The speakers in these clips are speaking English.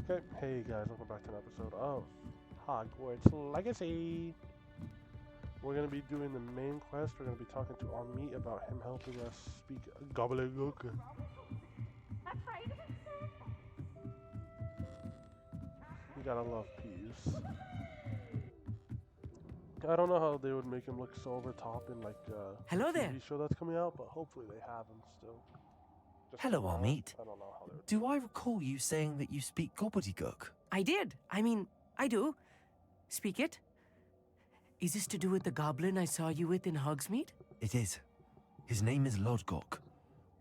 Okay, hey guys, welcome back to an episode of Hogwarts Legacy. We're going to be doing the main quest. We're going to be talking to Amit about him helping us speak Goblin. You gotta love peas. I don't know how they would make him look so over top in like Hello the TV there. show that's coming out, but hopefully they have him still. Just Hello, tomorrow. Hogsmeade. I don't know how they would. Do I recall you saying that you speak gobbledygook? I did. I do. Speak it. Is this to do with the goblin I saw you with in Hogsmeade? It is. His name is Lodgok.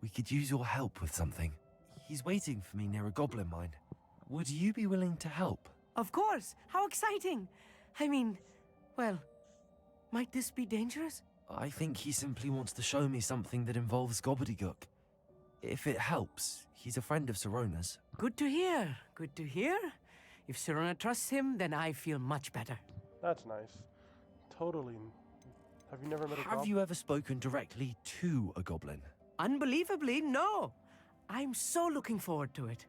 We could use your help with something. He's waiting for me near a goblin mine. Would you be willing to help? Of course. How exciting. Well, might this be dangerous? I think he simply wants to show me something that involves gobbledygook. If it helps, he's a friend of Sirona's. Good to hear. Good to hear. If Sirona trusts him, then I feel much better. That's nice. Totally. Have you never met a goblin? Have you ever spoken directly to a goblin? Unbelievably, no. I'm so looking forward to it.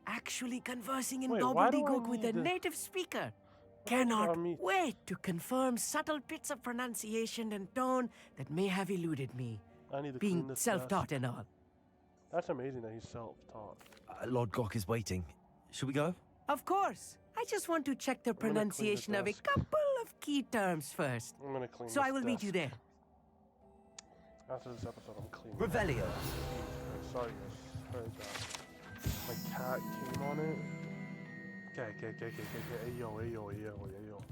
Actually conversing in Wait, why do I gobbledygook with a need to- native speaker. Why Cannot me- wait to confirm subtle bits of pronunciation and tone that may have eluded me, I need to clean being this self-taught desk. and all. That's amazing that he's self-taught. Lodgok is waiting. Should we go? Of course. I just want to check the gonna clean the pronunciation of a desk. couple of key terms first. I'm gonna clean So this I will meet you desk. there. After this episode, I'm cleaning. Revelio. Sorry guys, heard that. My cat came on it. Okay. Ayo.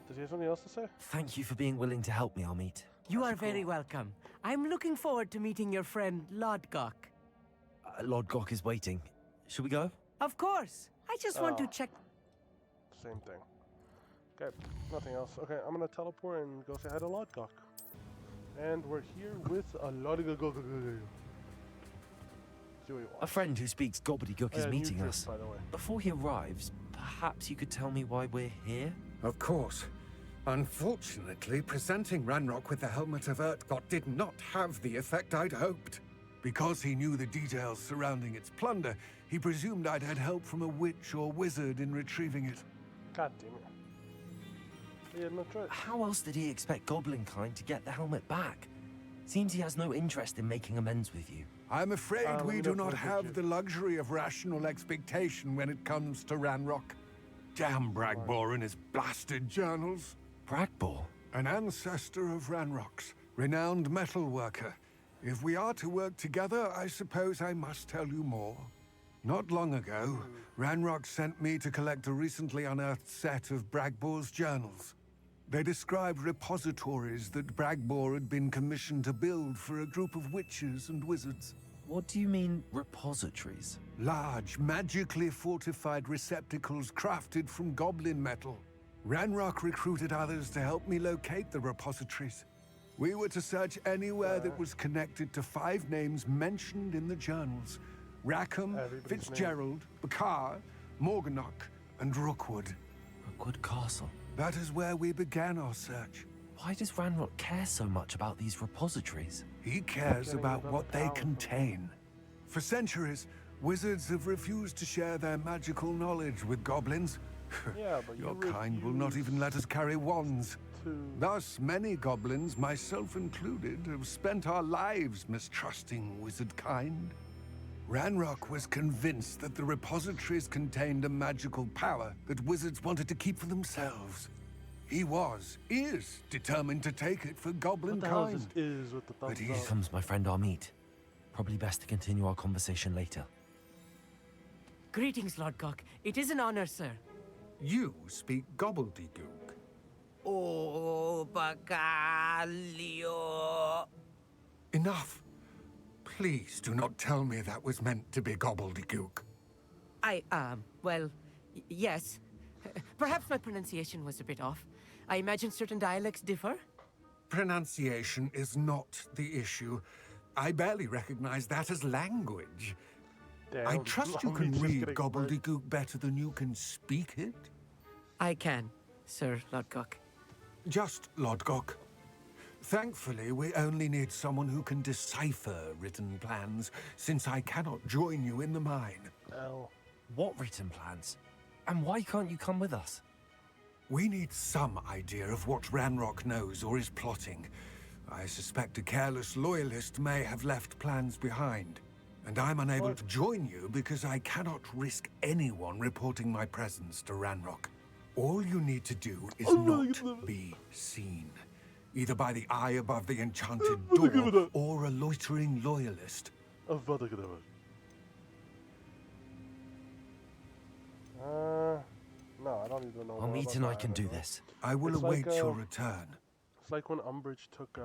Does he have something else to say? Thank you for being willing to help me, Hogsmeade. You are very welcome. I'm looking forward to meeting your friend Lodgok. Lodgok is waiting. Should we go? Of course. I just want to Oh. check. Same thing. Okay, nothing else. Okay, I'm gonna teleport and go say hi to Lodgok. And we're here with a Lodgok. See what he A wants. friend who speaks gobbledygook Oh, is yeah, meeting new us. drip, by the way. Before he arrives, perhaps you could tell me why we're here? Of course. Unfortunately, presenting Ranrock with the Helmet of Urtkot did not have the effect I'd hoped. Because he knew the details surrounding its plunder, he presumed I'd had help from a witch or wizard in retrieving it. God damn it. He had no choice. How else did he expect Goblinkind to get the helmet back? Seems he has no interest in making amends with you. I'm afraid let we me do look not at have you. the luxury of rational expectation when it comes to Ranrock. Damn Bragbor and his blasted journals. Bragbor? An ancestor of Ranrock's, renowned metal worker. If we are to work together, I suppose I must tell you more. Not long ago, Ranrock sent me to collect a recently unearthed set of Bragbor's journals. They described repositories that Bragbor had been commissioned to build for a group of witches and wizards. What do you mean, repositories? Large, magically fortified receptacles crafted from goblin metal. Ranrock recruited others to help me locate the repositories. We were to search anywhere that was connected to 5 names mentioned in the journals. Rackham, Everybody's Fitzgerald, Bakar, Morganach, and Rookwood. Rookwood Castle. That is where we began our search. Why does Ranrock care so much about these repositories? He cares Getting about about what the they power. contain. For centuries, wizards have refused to share their magical knowledge with goblins. Yeah, but Your you kind will not even let us carry wands. to... Thus, many goblins, myself included, have spent our lives mistrusting wizard kind. Ranrock was convinced that the repositories contained a magical power that wizards wanted to keep for themselves. He is determined to take it for goblin What the hell kind. is this is with the thumbs he's up? Here comes my friend Hogsmeade. Probably best to continue our conversation later. Greetings, Lodgok. It is an honor, sir. You speak gobbledygook. Oh, Bacalio. Enough. Please do not tell me that was meant to be gobbledygook. Yes. Perhaps my pronunciation was a bit off. I imagine certain dialects differ. Pronunciation is not the issue. I barely recognize that as language. Damn, I trust you I'm can just read getting gobbledygook better than you can speak it. I can, Sir Lodgok. Just Lodgok. Thankfully, we only need someone who can decipher written plans, since I cannot join you in the mine. L. What written plans? And why can't you come with us? We need some idea of what Ranrock knows or is plotting. I suspect a careless loyalist may have left plans behind. And I'm unable to join you because I cannot risk anyone reporting my presence to Ranrock. All you need to do is not be seen. Either by the eye above the enchanted door or a loitering loyalist. No, I don't even know. Hogsmeade and I can do this. I will await your return. It's like when Umbridge took,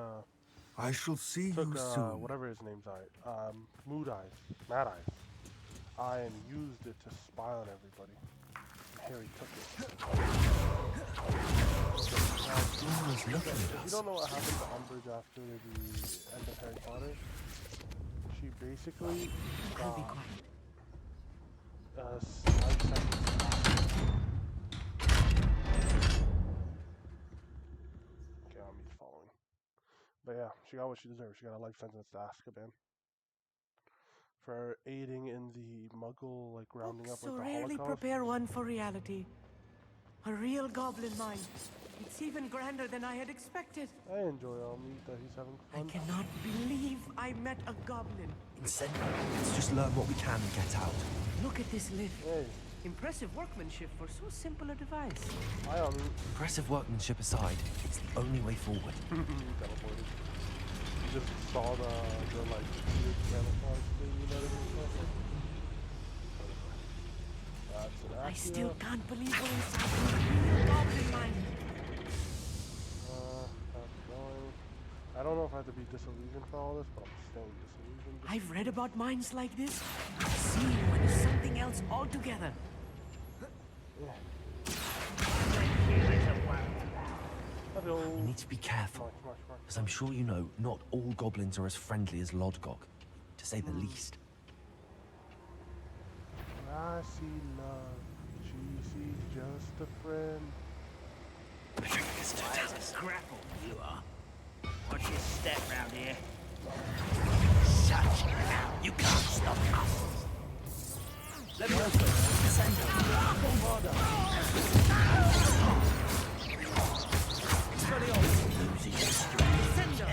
I shall see you soon. whatever his name's Mad Eyes, and used it to spy on everybody. And Harry took it. You don't know what happened to Umbridge after the end of Harry Potter? She basically I'll be quiet. Following. But yeah, she got what she deserved. She got a life sentence to Azkaban for aiding in the Muggle, like, rounding up So like the rarely Holocaust. prepare one for reality. A real goblin mind. It's even grander than I had expected. I enjoy Hogsmeade that he's having I fun. cannot believe I met a goblin. Incendio. Let's just learn what we can and get out. Look at this lift. Hey, Impressive workmanship for so simple a device. hi Hogsmeade. Impressive workmanship aside, it's the only way forward. Teleported. You just saw the like weird camouflage thing you know That's an I still Accio. can't believe we're inside a real goblin mind. That's going. I don't know if I have to be disillusioned for all this, but I'm staying disillusioned. I've read about minds like this. Seeing one is something else altogether. We need to be careful, as I'm sure you know, not all goblins are as friendly as Lodgok, to say the least. I see love, she sees just a friend. Scrapple, you are. Watch your step round here. Shut your mouth. You can't stop us. Let me open. Send them. Losing your strength. Send them.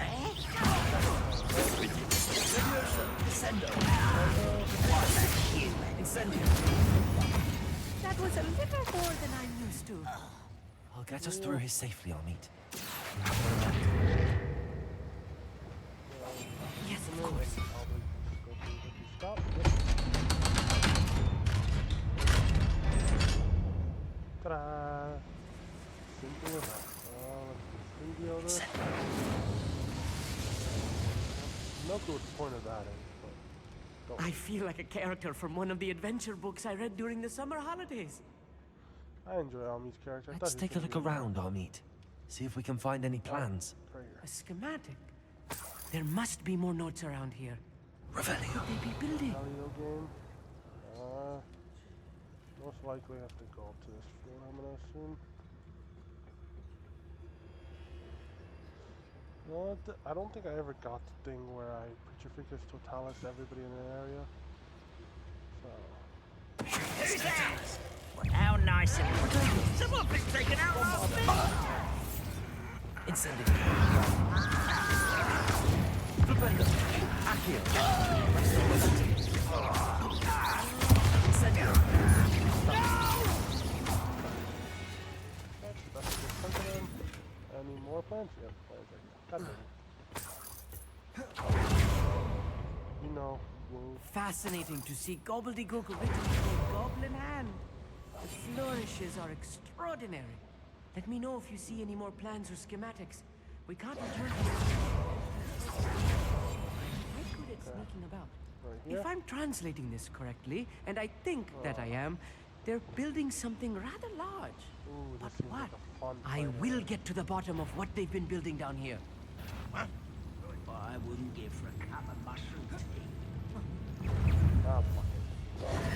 Send them. What's that human? Incendio. That was a little more than I'm used to. I'll get us through here safely, Hogsmeade. Yes, of course. Stop. Ta-da! Simple enough. Let's do this. No clue what the point of that is, but don't. I feel like a character from one of the adventure books I read during the summer holidays. I enjoy Hogsmeade's character. I Let's thought he take a was look gonna be around, Hogsmeade. See if we can find any plans. right here. A schematic. There must be more notes around here. Revelio. What could they be building? Audio game. Most likely have to go up to this floor, I'm gonna assume. No, I don't think I ever got the thing where I Petrificus Totalis everybody in an area. So. Who's that? Well, how nice of you. Someone's been taken out last minute. Incendio. Flipendo. Accio. Incendio. That's a good chunk of them. Any more plants? Yep, plants right here. God damn it. You know, whoa. Fascinating to see gobbledygook written in a goblin hand. The flourishes are extraordinary. Let me know if you see any more plans or schematics. We can't return to this. Quite good at sneaking about. Right here. If I'm translating this correctly, and I think that I am, they're building something rather large. Ooh, this But seems what? like a fun I plan. will get to the bottom of what they've been building down here. I wouldn't give for a cup of mushroom tea. Ah, fuck it.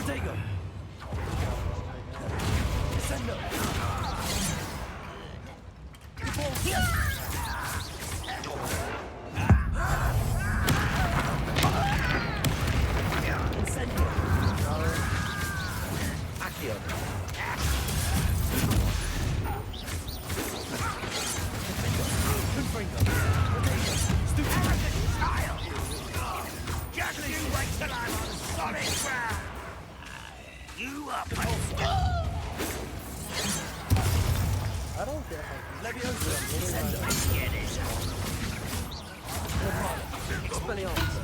Diagon. Sendo. till I'm on solid ground. You up? I don't get how Leviosa. Get it. Expelliarmus.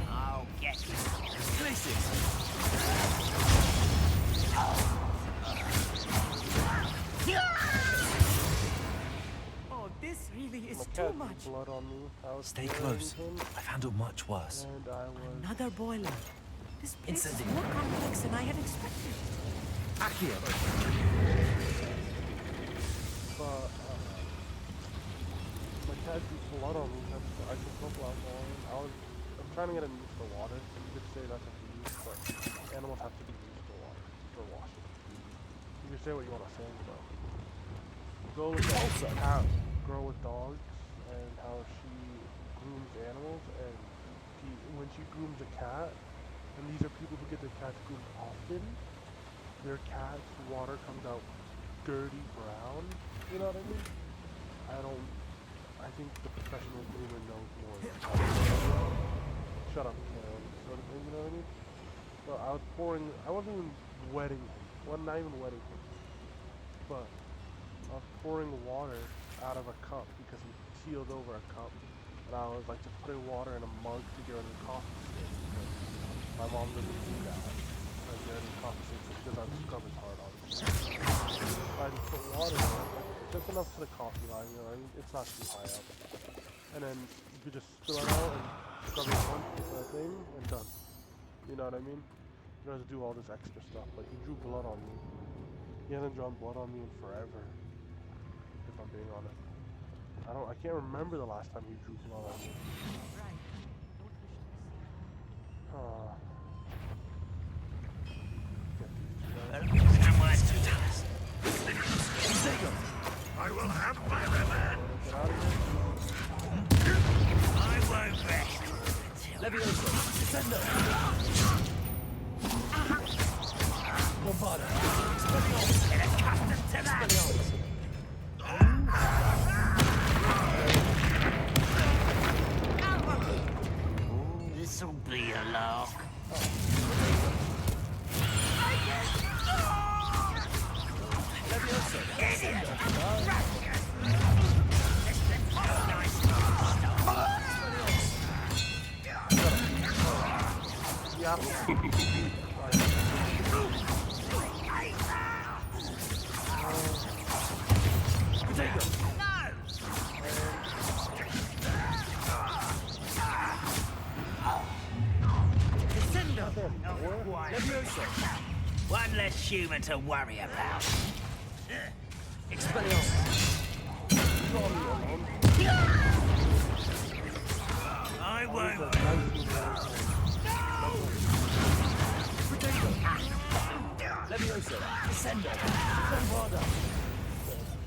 I'll get you. Oh, this really is my too cat much. blood on me. I was Stay carrying close. him, I've handled much worse. and I was. Another boiler. This place is Incendiary. more complex than I had expected. Accio. But my cat drew blood on me. I took no blood on. I'm trying to get him used to water. You could say that's a use, but animals have to be used to water for washing. You can say what you want to say, but go with the cat, girl with dogs, and how she grooms animals, and when she grooms a cat, and these are people who get their cats groomed often, their cat's water comes out dirty brown. You know what I mean? I think the professional groomer knows more than shut up, Karen, sort of thing, you know what I mean? So I wasn't even wetting him. Well, not even wetting him. But I was pouring water out of a cup because he keeled over a cup. And I was like just putting water in a mug to get rid of the coffee stain. My mom doesn't do that. I get rid of the coffee stain because our scrub is hard on it. I just put water in it, like, just enough to the coffee line, you know, it's not too high up. And then you could just spill it out and scrub it once with a thing and done. You know what I mean? You don't have to do all this extra stuff, but he drew blood on me. He hasn't drawn blood on me in forever, if I'm being honest. I can't remember the last time he drew blood on me. Right. Get these two guys. Someone to us. I will have my revenge. Get out of here. I won't rest. Leviosa. Descendo. Bombarda. Expelliarmus. Get accustomed to that. Expelliarmus. This'll be a lark. Leviosa. Descendo. Yeah. Leviosa. One less human to worry about. Expelliarmus. I won't. Leviosa. Descendo. Bombarda.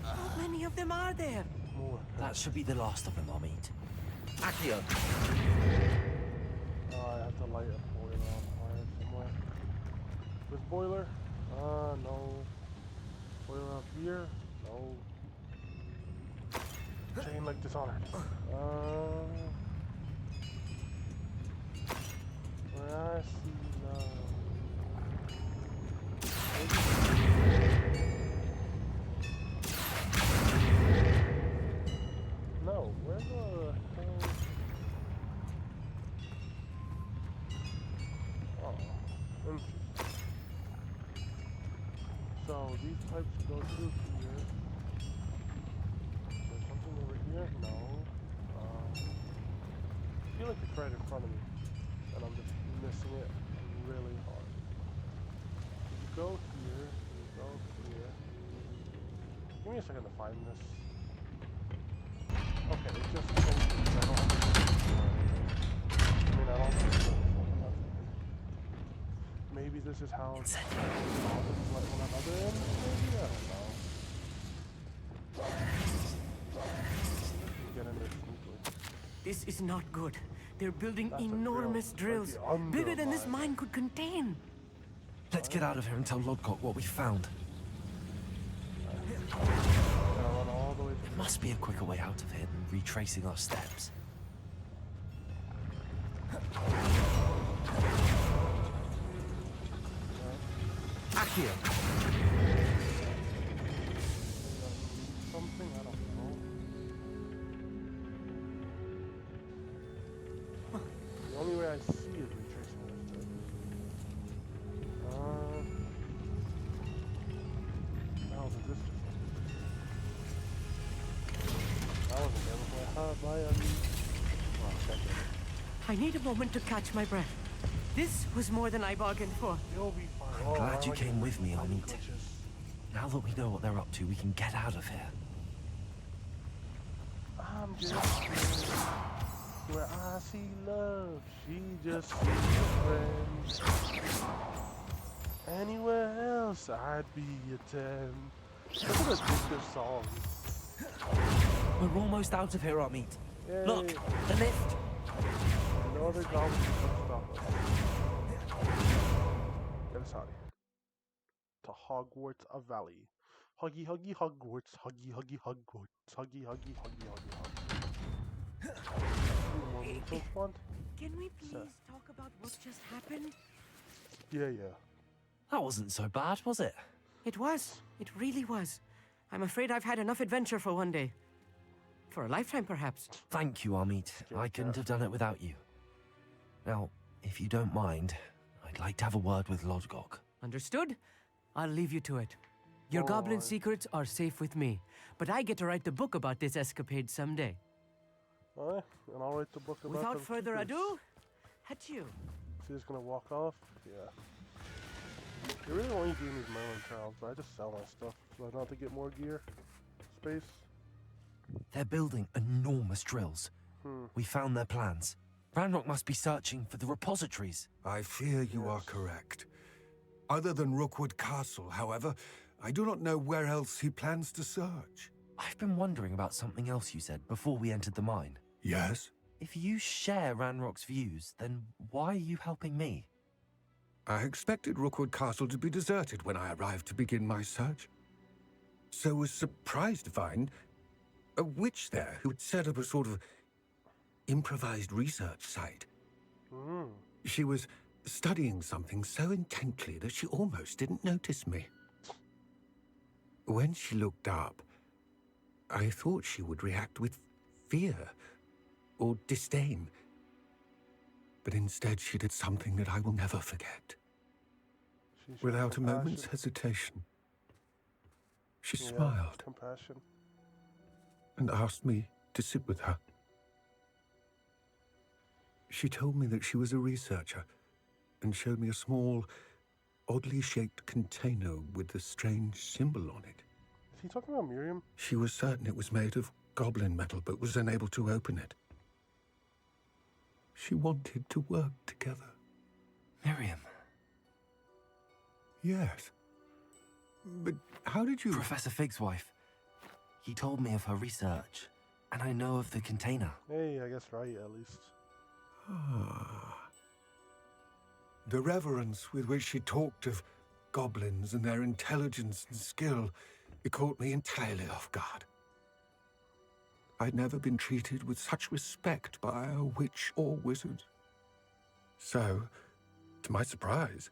How many of them are there? More. That should be the last of them, I'll meet. Accio. I have to light a boiler on fire somewhere. This boiler? No. Boiler up here? No. Chain like Dishonored. Where I see now. No, where the hell? Oh, interesting. So these pipes go through here. There's something over here? No. I feel like it's right in front of me, and I'm just missing it really hard. You go here, you go here. Give me a second to find this. Okay, it just opens. I don't have to do anything. this is how Incendiary. goblins let one another in? Maybe? I don't know. Get in there sneakily. This is not good. They're building That's a enormous drill. Like drills, the bigger than this undermine. mine could contain. Let's get out of here and tell Lodgok what we found. Gotta run all the way to There must be a quicker way out of here than retracing our steps. Accio! something, I don't know. The only way I see is retracing those steps. How did this just that wasn't there before. How by oh, check it. I need a moment to catch my breath. This was more than I bargained for. You'll be fine. I'm glad you came with me, Army. Hogsmeade. Now that we know what they're up to, we can get out of here. I'm just where I see love, she just sees a friend. Anywhere else, I'd be a 10. Look at this good song. We're almost out of here, Hogsmeade. Yay. Look, the lift! No other goblins can stop us. Get us out of here. To Hogwarts Valley. Huggy, huggy, Hogwarts. Huggy, huggy, Hogwarts. Huggy, huggy, huggy, huggy, huggy. More mutual fund? Can we please Sir. talk about what just happened? Yeah. That wasn't so bad, was it? It was. It really was. I'm afraid I've had enough adventure for one day. For a lifetime, perhaps. Thank you, Hogsmeade. I couldn't have done it without you. Now, if you don't mind, I'd like to have a word with Lodgok. Understood? I'll leave you to it. Your goblin Alright. secrets are safe with me, but I get to write the book about this escapade someday. Alright, and I'll write the book about Without them further keepers. ado, adieu. She's gonna walk off? Yeah. They really only gave me Merlin trials, but I just sell my stuff. So I don't have to get more gear. Space. They're building enormous drills. We found their plans. Ranrock must be searching for the repositories. I fear you are correct. Other than Rookwood Castle, however, I do not know where else he plans to search. I've been wondering about something else you said before we entered the mine. Yes? If you share Ranrock's views, then why are you helping me? I expected Rookwood Castle to be deserted when I arrived to begin my search. So was surprised to find a witch there who had set up a sort of improvised research site. She was studying something so intently that she almost didn't notice me. When she looked up, I thought she would react with fear or disdain. But instead she did something that I will never forget. She showed Without a moment's compassion. hesitation, she Yeah, smiled Compassion. and asked me to sit with her. She told me that she was a researcher and showed me a small, oddly shaped container with a strange symbol on it. Is he talking about Miriam? She was certain it was made of goblin metal, but was unable to open it. She wanted to work together. Miriam. Yes. But how did you... Professor Fig's wife. He told me of her research, and I know of the container. Hey, I guess right, at least. The reverence with which she talked of goblins and their intelligence and skill, it caught me entirely off guard. I'd never been treated with such respect by a witch or wizard. So, to my surprise,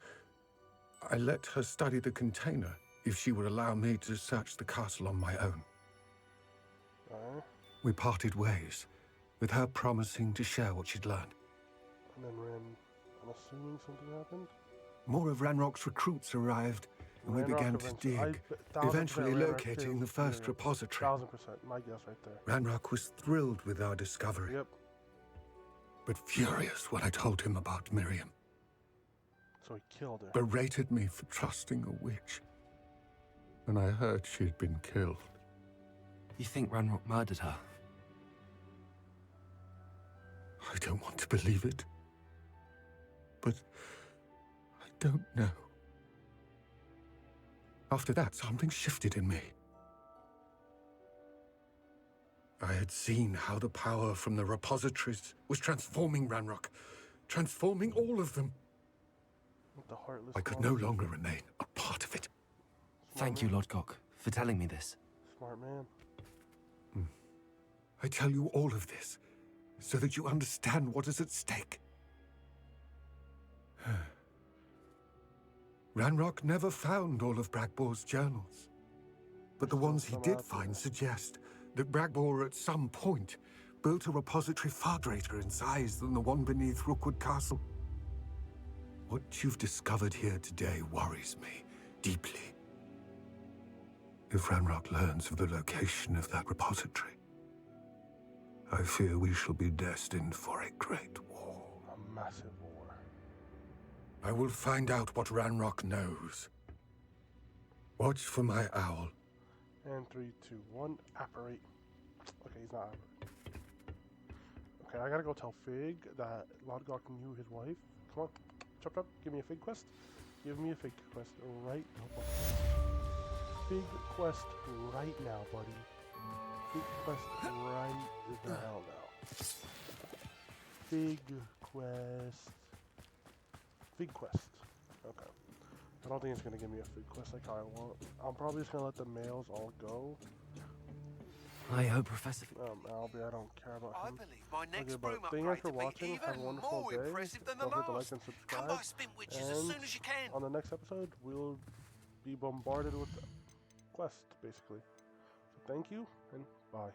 I let her study the container if she would allow me to search the castle on my own. Alright. We parted ways, with her promising to share what she'd learned. And then I'm assuming something happened? More of Ranrock's recruits arrived, and we Ranrock began to eventually- dig, 1000% eventually Ranrock locating kills the first Miriam. repository. 1000%, my guess right there. Ranrock was thrilled with our discovery, Yep. but furious when I told him about Miriam. So he killed her. Berated me for trusting a witch. And I heard she'd been killed. You think Ranrock murdered her? I don't want to believe it. But I don't know. After that, something shifted in me. I had seen how the power from the repositories was transforming Ranrock, transforming all of them. The heartless I could no monster. longer remain a part of it. Thank you, Lodgok, for telling me this. Smart man. I tell you all of this so that you understand what is at stake. Ranrock never found all of Bragbor's journals, but the ones he did find suggest that Bragbor at some point built a repository far greater in size than the one beneath Rookwood Castle. What you've discovered here today worries me deeply. If Ranrock learns of the location of that repository, I fear we shall be destined for a great war. A massive war. I will find out what Ranrock knows. Watch for my owl. And 3, 2, 1, apparate. Okay, he's not apparate. Okay, I gotta go tell Fig that Lodgok knew his wife. Come on, chop chop, give me a Fig quest. Give me a Fig quest right now. Fig quest right now, buddy. Fig quest right now. Fig quest. Fig quest. Okay. I don't think it's gonna give me a Fig quest like I want. I'm probably just gonna let the males all go. I hope Professor... Albie, I don't care about him. believe my next Okay, broom but thank you guys for upgrade will watching. be Have a even wonderful more day. impressive than the Don't forget to like last. and Come subscribe. by Spin Witches as And soon as you can. on the next episode, we'll be bombarded with quests, basically. So thank you, and bye.